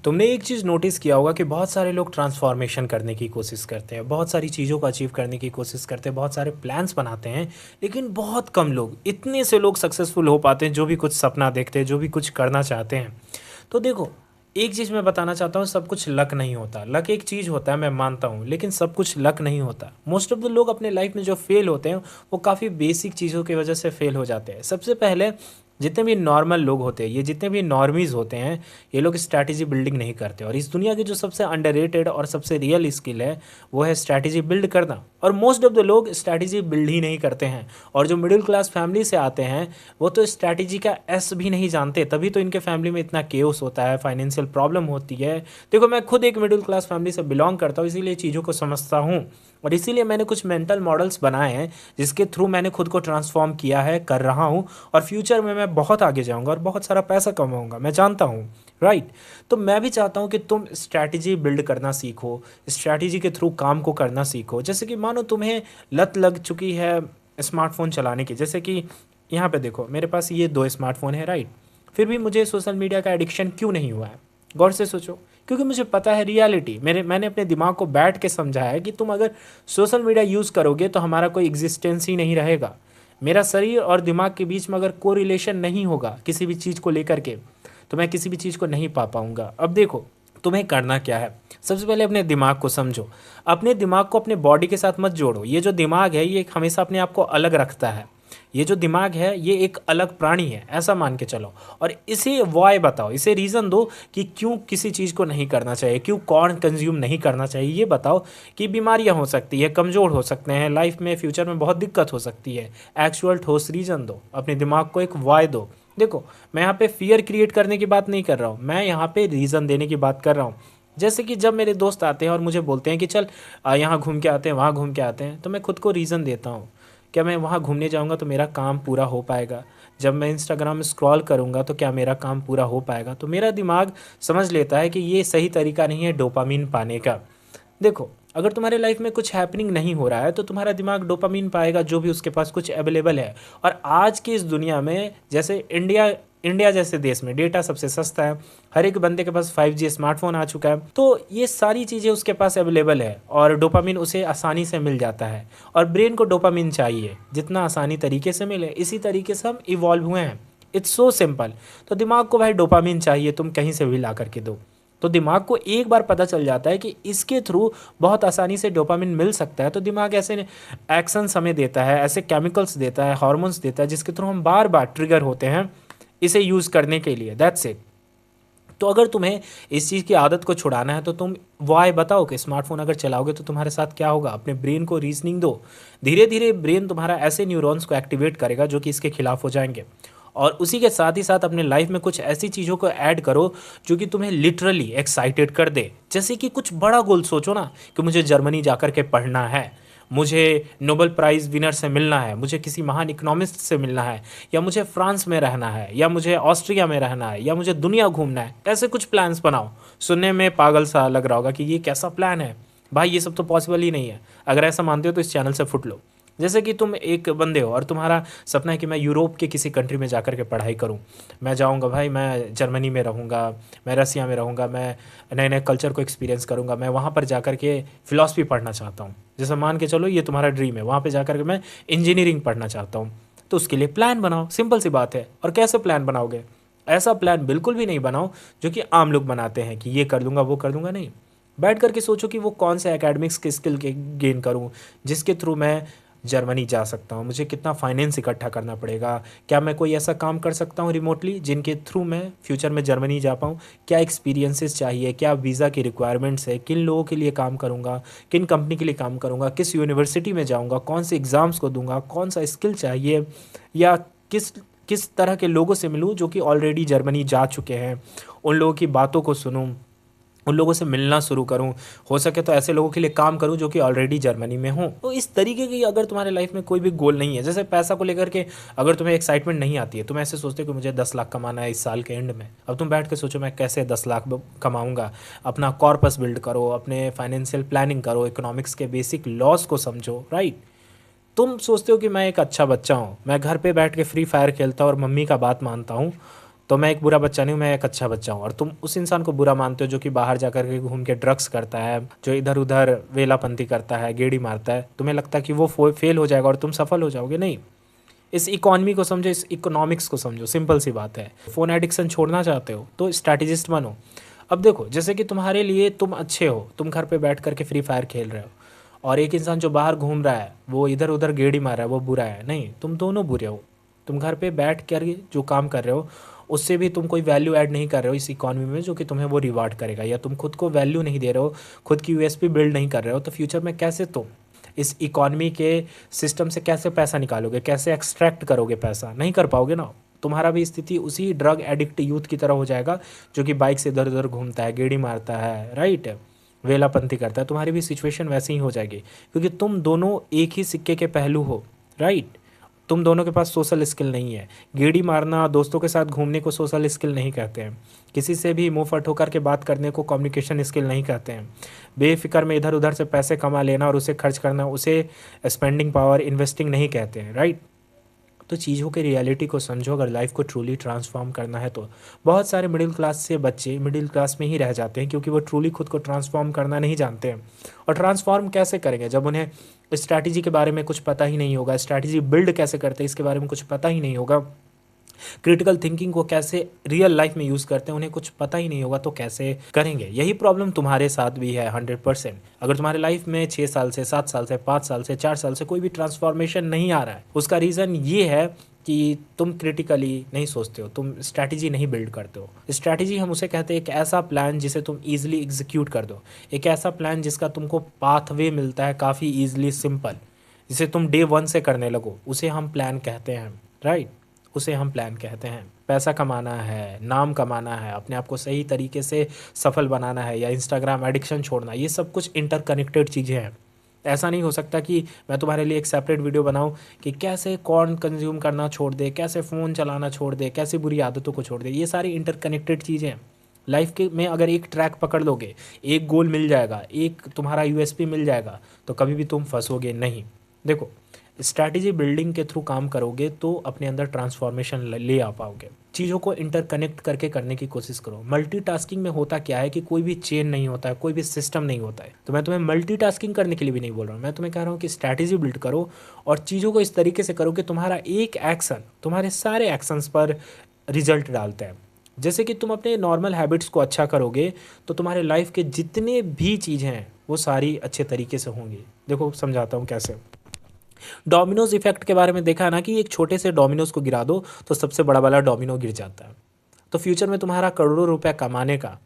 तुमने एक चीज़ नोटिस किया होगा कि बहुत सारे लोग ट्रांसफॉर्मेशन करने की कोशिश करते हैं, बहुत सारी चीज़ों को अचीव करने की कोशिश करते हैं, बहुत सारे प्लान्स बनाते हैं, लेकिन बहुत कम लोग, इतने से लोग सक्सेसफुल हो पाते हैं जो भी कुछ सपना देखते हैं, जो भी कुछ करना चाहते हैं। तो देखो, एक चीज़ मैं बताना चाहता हूँ, सब कुछ लक नहीं होता। लक एक चीज़ होता है, मैं मानता हूँ, लेकिन सब कुछ लक नहीं होता। मोस्ट ऑफ द लोग अपने लाइफ में जो फेल होते हैं वो काफ़ी बेसिक चीज़ों की वजह से फेल हो जाते हैं। सबसे पहले जितने भी नॉर्मल लोग होते हैं, ये जितने भी नॉर्मीज होते हैं, ये लोग स्ट्रैटेजी बिल्डिंग नहीं करते। और इस दुनिया की जो सबसे अंडररेटेड और सबसे रियल स्किल है वो है स्ट्रैटेजी बिल्ड करना। और मोस्ट ऑफ द लोग स्ट्रैटेजी बिल्ड ही नहीं करते हैं। और जो मिडिल क्लास फैमिली से आते हैं वो तो स्ट्रैटेजी का एस भी नहीं जानते, तभी तो इनके फैमिली में इतना केओस होता है, फाइनेंशियल प्रॉब्लम होती है। देखो, मैं खुद एक मिडिल क्लास फैमिली से बिलोंग करता हूँ, इसीलिए चीज़ों को समझता हूँ। और इसीलिए मैंने कुछ मेंटल मॉडल्स बनाए हैं जिसके थ्रू मैंने खुद को ट्रांसफॉर्म किया है, कर रहा हूँ। और फ्यूचर में मैं बहुत आगे जाऊँगा और बहुत सारा पैसा कमाऊँगा, मैं जानता हूँ। राइट। तो मैं भी चाहता हूँ कि तुम स्ट्रैटेजी बिल्ड करना सीखो, स्ट्रैटेजी के थ्रू काम को करना सीखो। जैसे कि मानो तुम्हें लत लग चुकी है स्मार्टफोन चलाने की। जैसे कि यहाँ पे देखो, मेरे पास ये 2 स्मार्टफोन है, राइट। फिर भी मुझे सोशल मीडिया का एडिक्शन क्यों नहीं हुआ है? गौर से सोचो। क्योंकि मुझे पता है रियलिटी, मैंने अपने दिमाग को बैठ के समझाया है कि तुम अगर सोशल मीडिया यूज़ करोगे तो हमारा कोई एग्जिस्टेंस ही नहीं रहेगा। मेरा शरीर और दिमाग के बीच में अगर कोई रिलेशन नहीं होगा किसी भी चीज़ को लेकर के, तो मैं किसी भी चीज़ को नहीं पा पाऊँगा। अब देखो, तुम्हें करना क्या है। सबसे पहले अपने दिमाग को समझो। अपने दिमाग को अपने बॉडी के साथ मत जोड़ो। ये जो दिमाग है ये हमेशा अपने आप को अलग रखता है। ये जो दिमाग है ये एक अलग प्राणी है, ऐसा मान के चलो। और इसे वाई बताओ, इसे रीज़न दो कि क्यों किसी चीज़ को नहीं करना चाहिए, क्यों कौन कंज्यूम नहीं करना चाहिए। ये बताओ कि बीमारियां हो सकती है, कमज़ोर हो सकते हैं, लाइफ में फ्यूचर में बहुत दिक्कत हो सकती है। एक्चुअल ठोस रीज़न दो, अपने दिमाग को एक वाई दो। देखो, मैं यहाँ पे फियर क्रिएट करने की बात नहीं कर रहा हूँ, मैं यहाँ पे रीज़न देने की बात कर रहा हूँ। जैसे कि जब मेरे दोस्त आते हैं और मुझे बोलते हैं कि चल यहाँ घूम के आते हैं, वहाँ घूम के आते हैं, तो मैं खुद को रीज़न देता हूँ। क्या मैं वहाँ घूमने जाऊँगा तो मेरा काम पूरा हो पाएगा? जब मैं इंस्टाग्राम में स्क्रॉल करूँगा तो क्या मेरा काम पूरा हो पाएगा? तो मेरा दिमाग समझ लेता है कि ये सही तरीका नहीं है डोपामीन पाने का। देखो, अगर तुम्हारे लाइफ में कुछ हैपनिंग नहीं हो रहा है तो तुम्हारा दिमाग डोपामीन पाएगा जो भी उसके पास कुछ अवेलेबल है। और आज की इस दुनिया में, जैसे इंडिया इंडिया जैसे देश में डेटा सबसे सस्ता है, हर एक बंदे के पास 5G स्मार्टफोन आ चुका है, तो ये सारी चीज़ें उसके पास अवेलेबल है और डोपामीन उसे आसानी से मिल जाता है। और ब्रेन को डोपामीन चाहिए जितना आसानी तरीके से मिले, इसी तरीके से हम इवॉल्व हुए हैं। It's so simple. तो दिमाग को भाई डोपामीन चाहिए, तुम कहीं से भी ला करके दो। तो दिमाग को एक बार पता चल जाता है कि इसके थ्रू बहुत आसानी से डोपामिन मिल सकता है, तो दिमाग ऐसे एक्शंस हमें देता है, ऐसे केमिकल्स देता है, हार्मोन्स देता है, जिसके थ्रू हम बार बार ट्रिगर होते हैं इसे यूज़ करने के लिए। That's it. तो अगर तुम्हें इस चीज़ की आदत को छुड़ाना है तो तुम वाई बताओ कि स्मार्टफोन अगर चलाओगे तो तुम्हारे साथ क्या होगा। अपने ब्रेन को रीजनिंग दो। धीरे धीरे ब्रेन तुम्हारा ऐसे न्यूरॉन्स को एक्टिवेट करेगा जो कि इसके खिलाफ हो जाएंगे। और उसी के साथ ही साथ अपने लाइफ में कुछ ऐसी चीज़ों को ऐड करो जो कि तुम्हें लिटरली एक्साइटेड कर दे। जैसे कि कुछ बड़ा गोल सोचो ना, कि मुझे जर्मनी जाकर के पढ़ना है, मुझे नोबेल प्राइज़ विनर से मिलना है, मुझे किसी महान इकोनॉमिस्ट से मिलना है, या मुझे फ्रांस में रहना है, या मुझे ऑस्ट्रिया में रहना है, या मुझे दुनिया घूमना है। ऐसे कुछ प्लान्स बनाओ। सुनने में पागल सा लग रहा होगा कि ये कैसा प्लान है भाई, ये सब तो पॉसिबल ही नहीं है। अगर ऐसा मानते हो तो इस चैनल से फुट लो। जैसे कि तुम एक बंदे हो और तुम्हारा सपना है कि मैं यूरोप के किसी कंट्री में जाकर के पढ़ाई करूं। मैं जाऊंगा भाई, मैं जर्मनी में रहूंगा, मैं रसिया में रहूंगा, मैं नए नए कल्चर को एक्सपीरियंस करूंगा, मैं वहाँ पर जाकर के फ़िलासफ़ी पढ़ना चाहता हूँ। जैसे मान के चलो ये तुम्हारा ड्रीम है, वहाँ पर जाकर के मैं इंजीनियरिंग पढ़ना चाहता हूँ। तो उसके लिए प्लान बनाओ, सिंपल सी बात है। और कैसे प्लान बनाओगे? ऐसा प्लान बिल्कुल भी नहीं बनाओ जो कि आम लोग बनाते हैं कि ये कर दूंगा वो कर दूंगा। नहीं, बैठ करके सोचो कि वो कौन से एकेडमिक्स के स्किल के गेन करूँ जिसके थ्रू मैं जर्मनी जा सकता हूँ, मुझे कितना फाइनेंस इकट्ठा करना पड़ेगा, क्या मैं कोई ऐसा काम कर सकता हूँ रिमोटली जिनके थ्रू मैं फ्यूचर में जर्मनी जा पाऊँ, क्या एक्सपीरियंसेस चाहिए, क्या वीज़ा की रिक्वायरमेंट्स है, किन लोगों के लिए काम करूँगा, किन कंपनी के लिए काम करूँगा, किस यूनिवर्सिटी में जाऊँगा, कौन से एग्ज़ाम्स को दूंगा, कौन सा स्किल चाहिए, या किस किस तरह के लोगों से मिलूँ जो कि ऑलरेडी जर्मनी जा चुके हैं, उन लोगों की बातों को सुनूँ, उन लोगों से मिलना शुरू करूं। हो सके तो ऐसे लोगों के लिए काम करूं जो कि ऑलरेडी जर्मनी में हों। तो इस तरीके की अगर तुम्हारे लाइफ में कोई भी गोल नहीं है, जैसे पैसा को लेकर के अगर तुम्हें एक्साइटमेंट नहीं आती है, तुम ऐसे सोचते हो कि मुझे 10 लाख कमाना है इस साल के एंड में। अब तुम बैठ के सोचो मैं कैसे 10 लाख कमाऊँगा। अपना कॉर्पस बिल्ड करो, अपने फाइनेंशियल प्लानिंग करो, इकोनॉमिक्स के बेसिक लॉस को समझो। राइट। तुम सोचते हो कि मैं एक अच्छा बच्चा हूँ, मैं घर पे बैठ के फ्री फायर खेलता हूँ और मम्मी का बात मानता हूँ, तो मैं एक बुरा बच्चा नहीं हूँ, मैं एक अच्छा बच्चा हूँ। और तुम उस इंसान को बुरा मानते हो जो कि बाहर जाकर के घूम के ड्रग्स करता है, जो इधर उधर वेलापंती करता है, गेड़ी मारता है। तुम्हें लगता है कि वो फेल हो जाएगा और तुम सफल हो जाओगे। नहीं, इस इकोनॉमी को समझो, इस इकोनॉमिक्स को समझो। सिंपल सी बात है। फ़ोन एडिक्शन छोड़ना चाहते हो तो स्ट्रैटेजिस्ट बनो। अब देखो, जैसे कि तुम्हारे लिए तुम अच्छे हो, तुम घर पे बैठ करके फ्री फायर खेल रहे हो, और एक इंसान जो बाहर घूम रहा है वो इधर उधर गेड़ी मार रहा है, वो बुरा है। नहीं, तुम दोनों बुरे हो। तुम घर पे बैठ कर जो काम कर रहे हो उससे भी तुम कोई वैल्यू ऐड नहीं कर रहे हो इस इकॉनमी में जो कि तुम्हें वो रिवार्ड करेगा, या तुम खुद को वैल्यू नहीं दे रहे हो, खुद की यूएसपी बिल्ड नहीं कर रहे हो, तो फ्यूचर में कैसे तुम इस इकॉनमी के सिस्टम से कैसे पैसा निकालोगे, कैसे एक्सट्रैक्ट करोगे पैसा? नहीं कर पाओगे ना। तुम्हारा भी स्थिति उसी ड्रग एडिक्ट यूथ की तरह हो जाएगा जो कि बाइक से इधर उधर घूमता है, गेड़ी मारता है, राइट, वेलापंती करता है। तुम्हारी भी सिचुएशन वैसे ही हो जाएगी, क्योंकि तुम दोनों एक ही सिक्के के पहलू हो, राइट। तुम दोनों के पास सोशल स्किल नहीं है। गेड़ी मारना, दोस्तों के साथ घूमने को सोशल स्किल नहीं कहते हैं। किसी से भी मुंह फट होकर के बात करने को कम्युनिकेशन स्किल नहीं कहते हैं। बेफिक्र में इधर उधर से पैसे कमा लेना और उसे खर्च करना, उसे स्पेंडिंग पावर, इन्वेस्टिंग नहीं कहते हैं, राइट। तो चीज़ों की रियलिटी को समझो अगर लाइफ को ट्रूली ट्रांसफॉर्म करना है तो। बहुत सारे मिडिल क्लास से बच्चे मिडिल क्लास में ही रह जाते हैं क्योंकि वो ट्रूली खुद को ट्रांसफॉर्म करना नहीं जानते हैं। और ट्रांसफॉर्म कैसे करेंगे जब उन्हें स्ट्रैटेजी के बारे में कुछ पता ही नहीं होगा, स्ट्रैटेजी बिल्ड कैसे करते हैं इसके बारे में कुछ पता ही नहीं होगा, क्रिटिकल थिंकिंग को कैसे रियल लाइफ में यूज़ करते हैं उन्हें कुछ पता ही नहीं होगा, तो कैसे करेंगे? यही प्रॉब्लम तुम्हारे साथ भी है 100%। अगर तुम्हारे लाइफ में 6 साल से, 7 साल से, 5 साल से, 4 साल से कोई भी ट्रांसफॉर्मेशन नहीं आ रहा है, उसका रीज़न ये है कि तुम क्रिटिकली नहीं सोचते हो, तुम स्ट्रैटेजी नहीं बिल्ड करते हो। स्ट्रैटेजी हम उसे कहते हैं एक ऐसा प्लान जिसे तुम ईजिली एग्जीक्यूट कर दो, एक ऐसा प्लान जिसका तुमको पाथवे मिलता है काफ़ी ईजिली, सिंपल, जिसे तुम डे 1 से करने लगो, उसे हम प्लान कहते हैं, राइट। उसे हम प्लान कहते हैं। पैसा कमाना है, नाम कमाना है, अपने आप को सही तरीके से सफल बनाना है, या इंस्टाग्राम एडिक्शन छोड़ना, ये सब कुछ इंटरकनेक्टेड चीज़ें हैं। ऐसा नहीं हो सकता कि मैं तुम्हारे लिए एक सेपरेट वीडियो बनाऊं कि कैसे कॉर्न कंज्यूम करना छोड़ दे, कैसे फ़ोन चलाना छोड़ दे, कैसे बुरी आदतों को छोड़ दे। ये सारी इंटरकनेक्टेड चीज़ें हैं। लाइफ के में अगर एक ट्रैक पकड़ लोगे, एक गोल मिल जाएगा, एक तुम्हारा यूएसपी मिल जाएगा, तो कभी भी तुम फंसोगे नहीं। देखो, स्ट्रैटेजी बिल्डिंग के थ्रू काम करोगे तो अपने अंदर ट्रांसफॉर्मेशन ले आ पाओगे। चीज़ों को इंटरकनेक्ट करके करने की कोशिश करो। मल्टीटास्किंग में होता क्या है कि कोई भी चेन नहीं होता है, कोई भी सिस्टम नहीं होता है। तो मैं तुम्हें मल्टीटास्किंग करने के लिए भी नहीं बोल रहा हूँ, मैं तुम्हें कह रहा हूँ कि स्ट्रैटेजी बिल्ड करो और चीज़ों को इस तरीके से करो कि तुम्हारा एक एक्शन तुम्हारे सारे एक्शंस पर रिजल्ट डालता है। जैसे कि तुम अपने नॉर्मल हैबिट्स को अच्छा करोगे तो तुम्हारे लाइफ के जितने भी चीज़ें हैं वो सारी अच्छे तरीके से होंगी। देखो समझाता हूँ कैसे। डोमिनोज इफेक्ट के बारे में देखा है ना कि एक छोटे से डोमिनोज को गिरा दो तो सबसे बड़ा वाला डोमिनो गिर जाता है। तो फ्यूचर में तुम्हारा करोड़ों रुपए कमाने का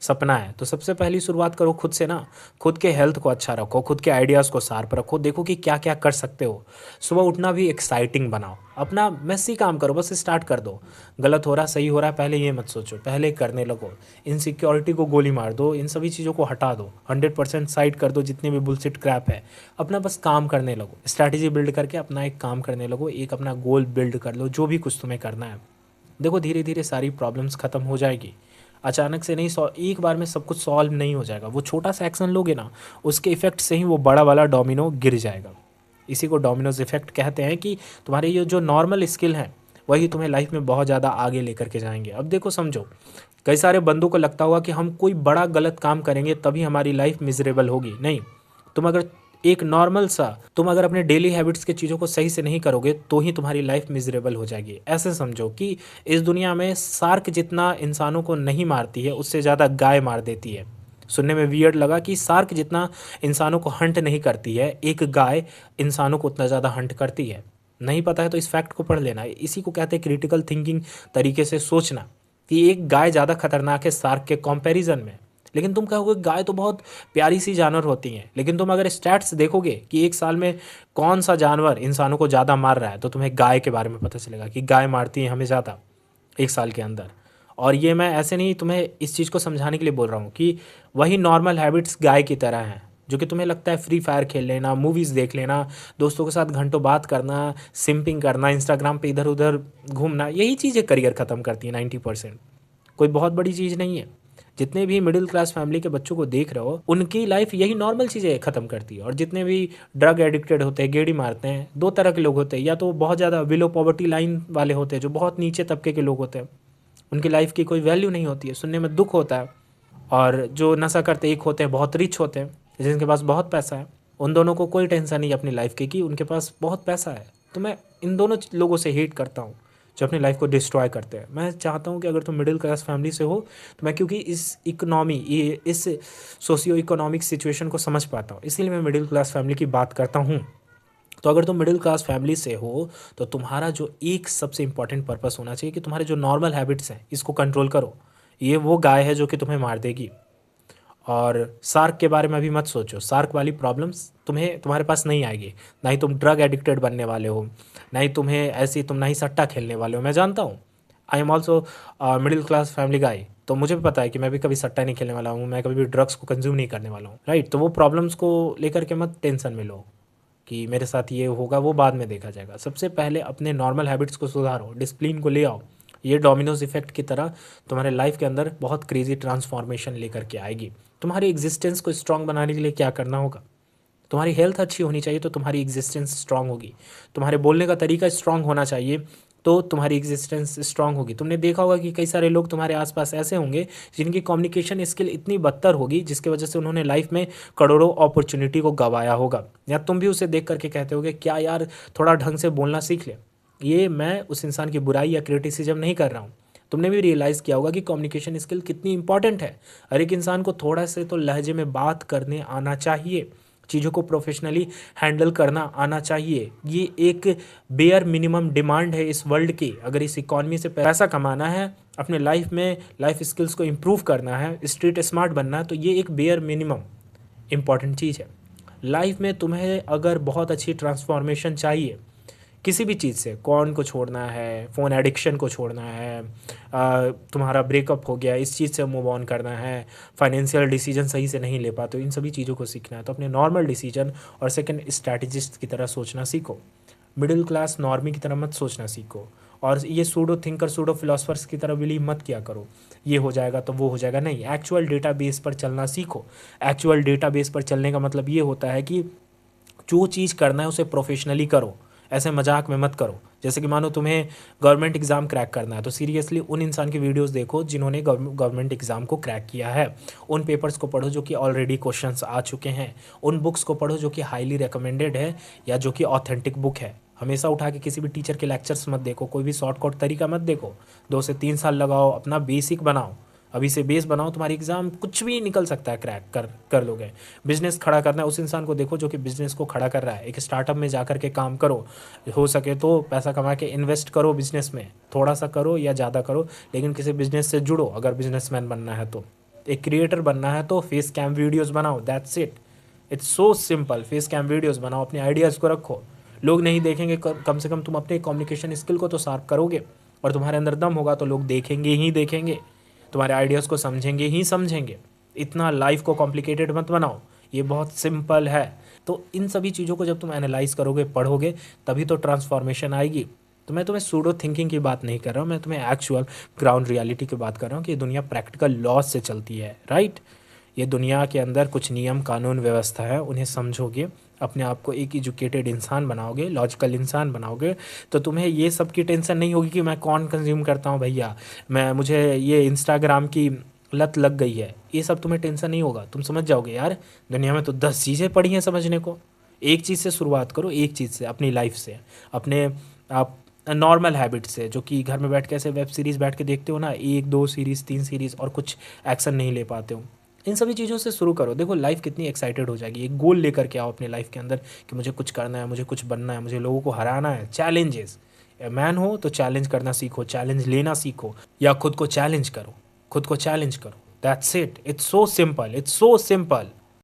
सपना है तो सबसे पहली शुरुआत करो खुद से ना। खुद के हेल्थ को अच्छा रखो, खुद के आइडियाज़ को शार्प रखो, देखो कि क्या क्या कर सकते हो। सुबह उठना भी एक्साइटिंग बनाओ, अपना मेसी काम करो, बस स्टार्ट कर दो। गलत हो रहा सही हो रहा है पहले ये मत सोचो, पहले करने लगो। इनसिक्योरिटी को गोली मार दो, इन सभी चीज़ों को हटा दो, 100% साइड कर दो जितने भी बुलशिट क्रैप है। अपना बस काम करने लगो, स्ट्रैटेजी बिल्ड करके अपना एक काम करने लगो, एक अपना गोल बिल्ड कर लो, जो भी कुछ तुम्हें करना है। देखो धीरे धीरे सारी प्रॉब्लम्स ख़त्म हो जाएगी। अचानक से नहीं, एक बार में सब कुछ सॉल्व नहीं हो जाएगा। वो छोटा सा एक्शन लोगे ना, उसके इफेक्ट से ही वो बड़ा वाला डोमिनो गिर जाएगा। इसी को डोमिनोज इफेक्ट कहते हैं कि तुम्हारे ये जो नॉर्मल स्किल हैं वही तुम्हें लाइफ में बहुत ज़्यादा आगे लेकर के जाएंगे। अब देखो समझो, कई सारे बंदों को लगता होगा कि हम कोई बड़ा गलत काम करेंगे तभी हमारी लाइफ मिजरेबल होगी। नहीं, तुम अगर एक नॉर्मल सा, तुम अगर अपने डेली हैबिट्स के चीज़ों को सही से नहीं करोगे तो ही तुम्हारी लाइफ मिजरेबल हो जाएगी। ऐसे समझो कि इस दुनिया में शार्क जितना इंसानों को नहीं मारती है उससे ज़्यादा गाय मार देती है। सुनने में वियर्ड लगा कि शार्क जितना इंसानों को हंट नहीं करती है, एक गाय इंसानों को उतना ज़्यादा हंट करती है। नहीं पता है तो इस फैक्ट को पढ़ लेना। इसी को कहते हैं क्रिटिकल थिंकिंग तरीके से सोचना, कि एक गाय ज़्यादा खतरनाक है शार्क के कंपैरिजन में। लेकिन तुम कहोगे गाय तो बहुत प्यारी सी जानवर होती हैं, लेकिन तुम अगर स्टैट्स देखोगे कि एक साल में कौन सा जानवर इंसानों को ज़्यादा मार रहा है तो तुम्हें गाय के बारे में पता चलेगा कि गाय मारती है हमें ज़्यादा एक साल के अंदर। और ये मैं ऐसे नहीं तुम्हें इस चीज़ को समझाने के लिए बोल रहा हूँ कि वही नॉर्मल हैबिट्स गाय की तरह हैं, जो कि तुम्हें लगता है फ्री फायर खेल लेना, मूवीज़ देख लेना, दोस्तों के साथ घंटों बात करना, सिंपिंग करना, इंस्टाग्राम पे इधर उधर घूमना, यही चीज़ें करियर ख़त्म करती है 90%। कोई बहुत बड़ी चीज़ नहीं है। जितने भी मिडिल क्लास फैमिली के बच्चों को देख रहे हो उनकी लाइफ यही नॉर्मल चीज़ें ख़त्म करती है। और जितने भी ड्रग एडिक्टेड होते हैं, गेड़ी मारते हैं, दो तरह के लोग होते हैं। या तो बहुत ज़्यादा बिलो पॉवर्टी लाइन वाले होते हैं जो बहुत नीचे तबके के लोग होते हैं, उनकी लाइफ की कोई वैल्यू नहीं होती है, सुनने में दुख होता है। और जो नशा करते एक होते हैं बहुत रिच होते हैं, जिनके पास बहुत पैसा है, उन दोनों को कोई टेंशन नहीं है अपनी लाइफ की कि उनके पास बहुत पैसा है। तो मैं इन दोनों लोगों से हेट करता हूँ जो अपनी लाइफ को डिस्ट्रॉय करते हैं। मैं चाहता हूँ कि अगर तुम मिडिल क्लास फैमिली से हो तो मैं, क्योंकि इस सोशियो इकोनॉमिक सिचुएशन को समझ पाता हूँ, इसीलिए मैं मिडिल क्लास फैमिली की बात करता हूँ। तो अगर तुम मिडिल क्लास फैमिली से हो तो तुम्हारा जो एक सबसे इंपॉर्टेंट पर्पस होना चाहिए कि तुम्हारे जो नॉर्मल हैबिट्स हैं इसको कंट्रोल करो। ये वो गाय है जो कि तुम्हें मार देगी। और शार्क के बारे में अभी मत सोचो, शार्क वाली प्रॉब्लम्स तुम्हारे पास नहीं आएगी। ना ही तुम ड्रग एडिक्टेड बनने वाले हो, ना ही तुम्हें ऐसी तुम ना ही सट्टा खेलने वाले हो। मैं जानता हूँ, I am also middle class family गाय, तो मुझे भी पता है कि मैं भी कभी सट्टा नहीं खेलने वाला हूँ, मैं कभी भी ड्रग्स को कंज्यूम नहीं करने वाला हूँ, राइट। तो वो प्रॉब्लम्स को लेकर के मत टेंशन में लो कि मेरे साथ ये होगा, वो बाद में देखा जाएगा। सबसे पहले अपने नॉर्मल हैबिट्स को सुधारो, डिसिप्लिन को ले आओ। ये डोमिनोज इफेक्ट की तरह तुम्हारे लाइफ के अंदर बहुत क्रेजी ट्रांसफॉर्मेशन लेकर के आएगी। तुम्हारी एग्जिस्टेंस को स्ट्रांग बनाने के लिए क्या करना होगा? तुम्हारी हेल्थ अच्छी होनी चाहिए तो तुम्हारी एग्जिस्टेंस स्ट्रांग होगी। तुम्हारे बोलने का तरीका स्ट्रांग होना चाहिए तो तुम्हारी एग्जिस्टेंस स्ट्रांग होगी। तुमने देखा होगा कि कई सारे लोग तुम्हारे आसपास ऐसे होंगे जिनकी कम्युनिकेशन स्किल इतनी बदतर होगी जिसकी वजह से उन्होंने लाइफ में करोड़ों अपॉर्चुनिटी को गंवाया होगा। या तुम भी उसे देख करके कहते होगे क्या यार, थोड़ा ढंग से बोलना सीख ले। ये मैं उस इंसान की बुराई या क्रिटिसिज्म नहीं कर रहा हूँ। तुमने भी रियलाइज़ किया होगा कि कम्युनिकेशन स्किल कितनी इंपॉर्टेंट है। हर एक इंसान को थोड़ा से तो लहजे में बात करने आना चाहिए, चीज़ों को प्रोफेशनली हैंडल करना आना चाहिए। ये एक बेयर मिनिमम डिमांड है इस वर्ल्ड की। अगर इस इकॉनमी से पैसा कमाना है, अपने लाइफ में लाइफ स्किल्स को इम्प्रूव करना है, स्ट्रीट स्मार्ट बनना है, तो ये एक बेयर मिनिमम इम्पॉर्टेंट चीज़ है। लाइफ में तुम्हें अगर बहुत अच्छी ट्रांसफॉर्मेशन चाहिए किसी भी चीज़ से, कॉर्न को छोड़ना है, फ़ोन एडिक्शन को छोड़ना है, तुम्हारा ब्रेकअप हो गया इस चीज़ से मूव ऑन करना है, फाइनेंशियल डिसीजन सही से नहीं ले पाते, इन सभी चीज़ों को सीखना है तो अपने नॉर्मल डिसीजन और सेकंड स्ट्रैटेजिस्ट की तरह सोचना सीखो। मिडिल क्लास नॉर्मी की तरह मत सोचना सीखो। और ये सूडो थिंकर सूडो फिलोसफर्स की तरह बिलीव मत किया करो, ये हो जाएगा तो वो हो जाएगा। नहीं, एक्चुअल डेटा बेस पर चलना सीखो। एक्चुअल डेटा बेस पर चलने का मतलब ये होता है कि जो चीज़ करना है उसे प्रोफेशनली करो, ऐसे मजाक में मत करो। जैसे कि मानो तुम्हें गवर्नमेंट एग्ज़ाम क्रैक करना है तो सीरियसली उन इंसान की वीडियोस देखो जिन्होंने गवर्नमेंट एग्ज़ाम को क्रैक किया है। उन पेपर्स को पढ़ो जो कि ऑलरेडी क्वेश्चंस आ चुके हैं। उन बुक्स को पढ़ो जो कि हाईली रिकमेंडेड है या जो कि ऑथेंटिक बुक है। हमेशा उठा के किसी भी टीचर के लेक्चर्स मत देखो, कोई भी शॉर्टकट तरीका मत देखो। 2 से 3 साल लगाओ, अपना बेसिक बनाओ, अभी से बेस बनाओ। तुम्हारी एग्ज़ाम कुछ भी निकल सकता है, क्रैक कर लोगे। बिजनेस खड़ा करना है, उस इंसान को देखो जो कि बिजनेस को खड़ा कर रहा है। एक स्टार्टअप में जा कर के काम करो, हो सके तो पैसा कमा के इन्वेस्ट करो बिजनेस में, थोड़ा सा करो या ज़्यादा करो, लेकिन किसी बिजनेस से जुड़ो। अगर बिजनेसमैन बनना है तो, एक क्रिएटर बनना है तो फेस कैम वीडियोज़ बनाओ, that's it. It's so simple. Face cam videos बनाओ, अपने आइडियाज़ को रखो। लोग नहीं देखेंगे, कम से कम तुम अपने कम्युनिकेशन स्किल को तो शार्प करोगे, और तुम्हारे अंदर दम होगा तो लोग देखेंगे ही देखेंगे, तुम्हारे आइडियाज़ को समझेंगे ही समझेंगे। इतना लाइफ को कॉम्प्लिकेटेड मत बनाओ, ये बहुत सिंपल है। तो इन सभी चीज़ों को जब तुम एनालाइज करोगे, पढ़ोगे, तभी तो ट्रांसफॉर्मेशन आएगी। तो मैं तुम्हें सूडो थिंकिंग की बात नहीं कर रहा हूँ, मैं तुम्हें एक्चुअल ग्राउंड रियलिटी की बात कर रहा हूँ कि ये दुनिया प्रैक्टिकल लॉज से चलती है, राइट। ये दुनिया के अंदर कुछ नियम कानून व्यवस्था है, उन्हें समझोगे, अपने आप को एक एजुकेटेड इंसान बनाओगे, लॉजिकल इंसान बनाओगे, तो तुम्हें ये सब की टेंशन नहीं होगी कि मैं कौन कंज्यूम करता हूँ भैया, मुझे ये इंस्टाग्राम की लत लग गई है। ये सब तुम्हें टेंशन नहीं होगा। तुम समझ जाओगे यार दुनिया में तो 10 चीज़ें पड़ी हैं समझने को। एक चीज़ से शुरुआत करो, एक चीज़ से, अपनी लाइफ से, अपने आप नॉर्मल हैबिट से, जो कि घर में बैठ के ऐसे वेब सीरीज़ बैठ के देखते हो ना, 1 2 सीरीज़ 3 सीरीज़ और कुछ एक्शन नहीं ले पाते हो। इन सभी चीज़ों से शुरू करो, देखो लाइफ कितनी एक्साइटेड हो जाएगी। एक गोल लेकर के आओ अपने लाइफ के अंदर कि मुझे कुछ करना है, मुझे कुछ बनना है, मुझे लोगों को हराना है। चैलेंजेस, मैन हो तो चैलेंज करना सीखो, चैलेंज लेना सीखो, या खुद को चैलेंज करो, खुद को चैलेंज करो। That's it, it's so simple, it's so simple.